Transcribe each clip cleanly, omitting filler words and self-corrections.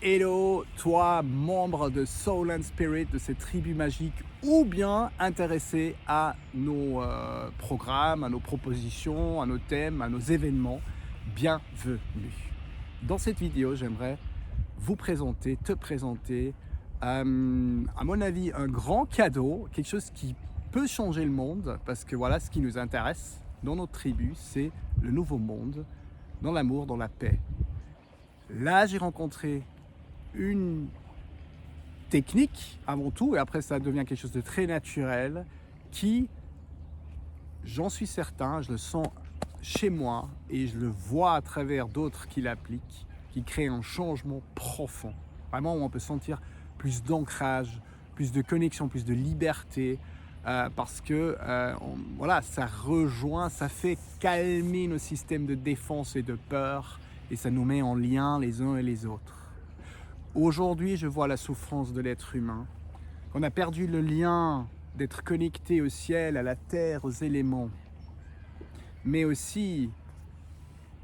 Hello, toi, membre de Soul and Spirit, de cette tribu magique, ou bien intéressé à nos programmes, à nos propositions, à nos thèmes, à nos événements, bienvenue. Dans cette vidéo, j'aimerais te présenter, à mon avis, un grand cadeau, quelque chose qui peut changer le monde, parce que voilà, ce qui nous intéresse dans notre tribu, c'est le nouveau monde, dans l'amour, dans la paix. Là, j'ai rencontré une technique avant tout, et après ça devient quelque chose de très naturel, qui, j'en suis certain, je le sens chez moi et je le vois à travers d'autres qui l'appliquent, qui crée un changement profond. Vraiment, où on peut sentir plus d'ancrage, plus de connexion, plus de liberté, parce que voilà, ça rejoint, ça fait calmer nos systèmes de défense et de peur, et ça nous met en lien les uns et les autres. Aujourd'hui, je vois la souffrance de l'être humain. On a perdu le lien d'être connecté au ciel, à la terre, aux éléments, mais aussi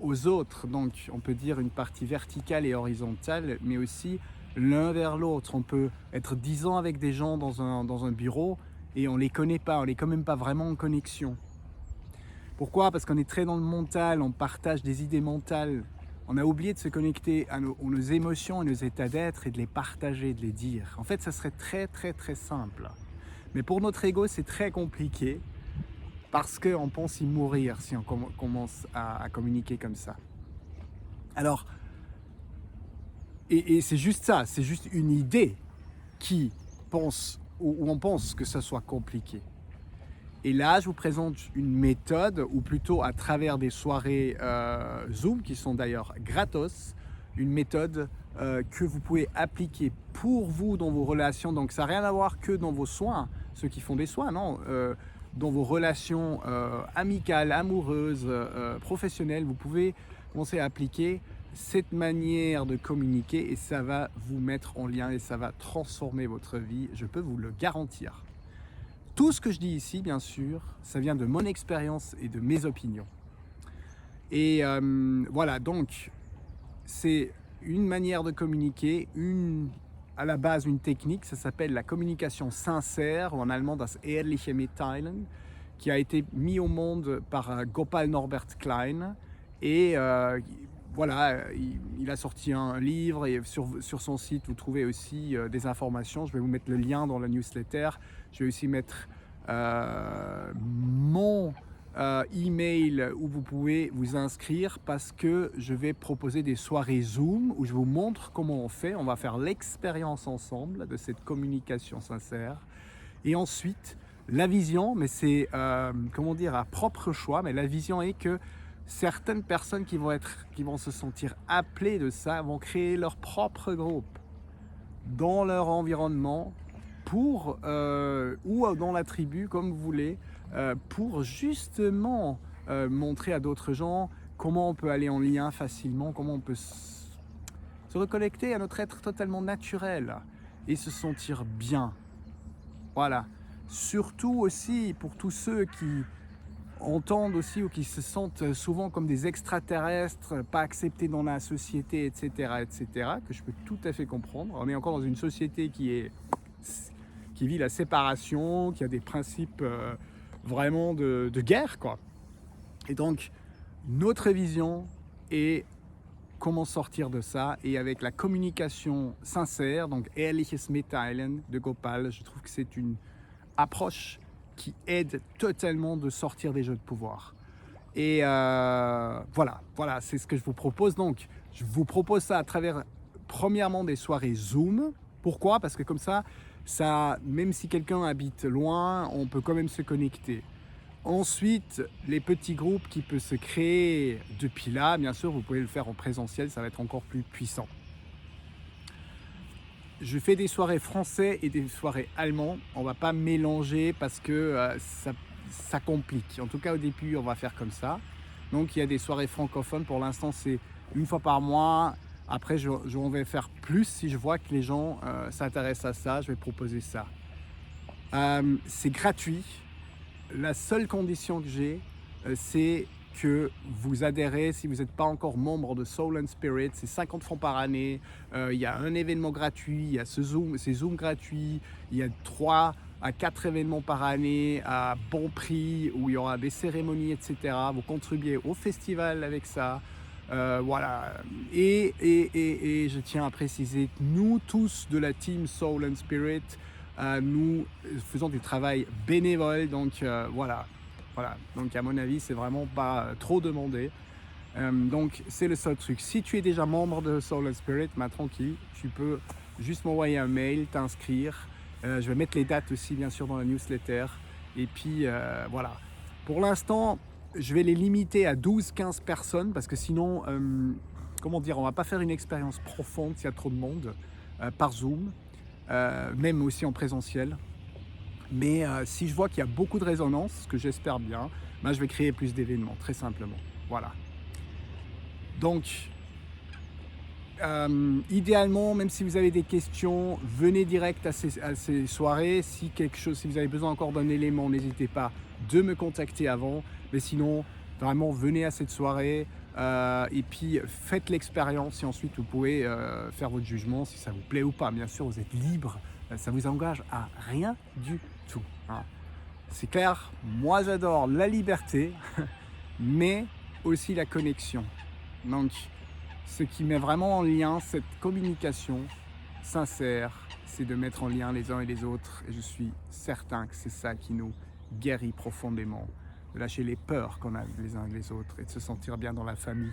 aux autres. Donc, on peut dire une partie verticale et horizontale, mais aussi l'un vers l'autre. On peut être 10 ans avec des gens dans un bureau et on ne les connaît pas, on n'est quand même pas vraiment en connexion. Pourquoi? Parce qu'on est très dans le mental, on partage des idées mentales. On a oublié de se connecter à nos émotions et nos états d'être et de les partager, de les dire. En fait, ça serait très simple. Mais pour notre ego, c'est très compliqué parce qu'on pense y mourir si on commence à communiquer comme ça. Alors, et c'est juste ça, c'est juste une idée qui pense, où on pense que ça soit compliqué. Et là, je vous présente une méthode, ou plutôt à travers des soirées Zoom, qui sont d'ailleurs gratos, une méthode que vous pouvez appliquer pour vous dans vos relations. Donc ça n'a rien à voir que dans vos soins, ceux qui font des soins, non, dans vos relations amicales, amoureuses, professionnelles, vous pouvez commencer à appliquer cette manière de communiquer et ça va vous mettre en lien et ça va transformer votre vie, je peux vous le garantir. Tout ce que je dis ici, bien sûr, ça vient de mon expérience et de mes opinions. Et voilà, donc, c'est une manière de communiquer, à la base une technique, ça s'appelle la communication sincère, ou en allemand das ehrliche Mitteilen, qui a été mis au monde par Gopal Norbert Klein. Et voilà, il a sorti un livre et sur son site, vous trouvez aussi des informations. Je vais vous mettre le lien dans la newsletter. Je vais aussi mettre mon email où vous pouvez vous inscrire parce que je vais proposer des soirées Zoom où je vous montre comment on fait. On va faire l'expérience ensemble de cette communication sincère. Et ensuite, la vision, mais c'est, comment dire, à propre choix, mais la vision est que certaines personnes qui vont se sentir appelées de ça vont créer leur propre groupe dans leur environnement ou dans la tribu, comme vous voulez, pour justement montrer à d'autres gens comment on peut aller en lien facilement, comment on peut se reconnecter à notre être totalement naturel et se sentir bien. Voilà. Surtout aussi pour tous ceux qui entendent aussi ou qui se sentent souvent comme des extraterrestres, pas acceptés dans la société, etc., que je peux tout à fait comprendre. On est encore dans une société qui vit la séparation, qui a des principes vraiment de guerre, quoi. Et donc, notre vision est comment sortir de ça, et avec la communication sincère, donc Ehrliches Mitteilen de Gopal, je trouve que c'est une approche qui aide totalement de sortir des jeux de pouvoir. Et voilà, c'est ce que je vous propose. Donc, je vous propose ça à travers, premièrement, des soirées Zoom. Pourquoi? Parce que comme ça, même si quelqu'un habite loin, on peut quand même se connecter. Ensuite, les petits groupes qui peuvent se créer depuis là, bien sûr, vous pouvez le faire en présentiel, ça va être encore plus puissant. Je fais des soirées français et des soirées allemands. On ne va pas mélanger parce que ça complique. En tout cas, au début, on va faire comme ça. Donc, il y a des soirées francophones. Pour l'instant, c'est une fois par mois. Après, je vais faire plus si je vois que les gens s'intéressent à ça. Je vais proposer ça. C'est gratuit. La seule condition que j'ai, c'est que vous adhérez. Si vous n'êtes pas encore membre de Soul and Spirit, c'est 50 francs par année. Il y a un événement gratuit, il y a ces Zooms gratuits, il y a 3 à 4 événements par année à bon prix où il y aura des cérémonies, etc. Vous contribuez au festival avec ça. Voilà. Et je tiens à préciser que nous tous de la team Soul and Spirit, nous faisons du travail bénévole. Donc voilà. Donc à mon avis, c'est vraiment pas trop demandé. Donc c'est le seul truc. Si tu es déjà membre de Soul and Spirit, tranquille, tu peux juste m'envoyer un mail, t'inscrire. Je vais mettre les dates aussi bien sûr dans la newsletter. Et puis voilà. Pour l'instant, je vais les limiter à 12-15 personnes parce que sinon, comment dire, on va pas faire une expérience profonde s'il y a trop de monde par Zoom, même aussi en présentiel. Mais si je vois qu'il y a beaucoup de résonance, ce que j'espère bien, je vais créer plus d'événements, très simplement. Voilà. Donc, idéalement, même si vous avez des questions, venez direct à ces soirées. Si vous avez besoin encore d'un élément, n'hésitez pas de me contacter avant. Mais sinon, vraiment, venez à cette soirée et puis faites l'expérience et ensuite vous pouvez faire votre jugement si ça vous plaît ou pas. Bien sûr, vous êtes libre. Ça vous engage à rien du tout. Hein. C'est clair, moi j'adore la liberté, mais aussi la connexion. Donc, ce qui met vraiment en lien cette communication sincère, c'est de mettre en lien les uns et les autres. Et je suis certain que c'est ça qui nous guérit profondément, de lâcher les peurs qu'on a les uns et les autres et de se sentir bien dans la famille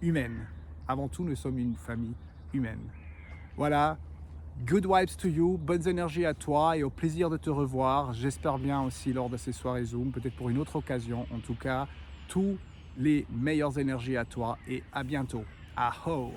humaine. Avant tout, nous sommes une famille humaine. Voilà. Good vibes to you, bonnes énergies à toi et au plaisir de te revoir. J'espère bien aussi lors de ces soirées Zoom, peut-être pour une autre occasion. En tout cas, tous les meilleures énergies à toi et à bientôt. Aho!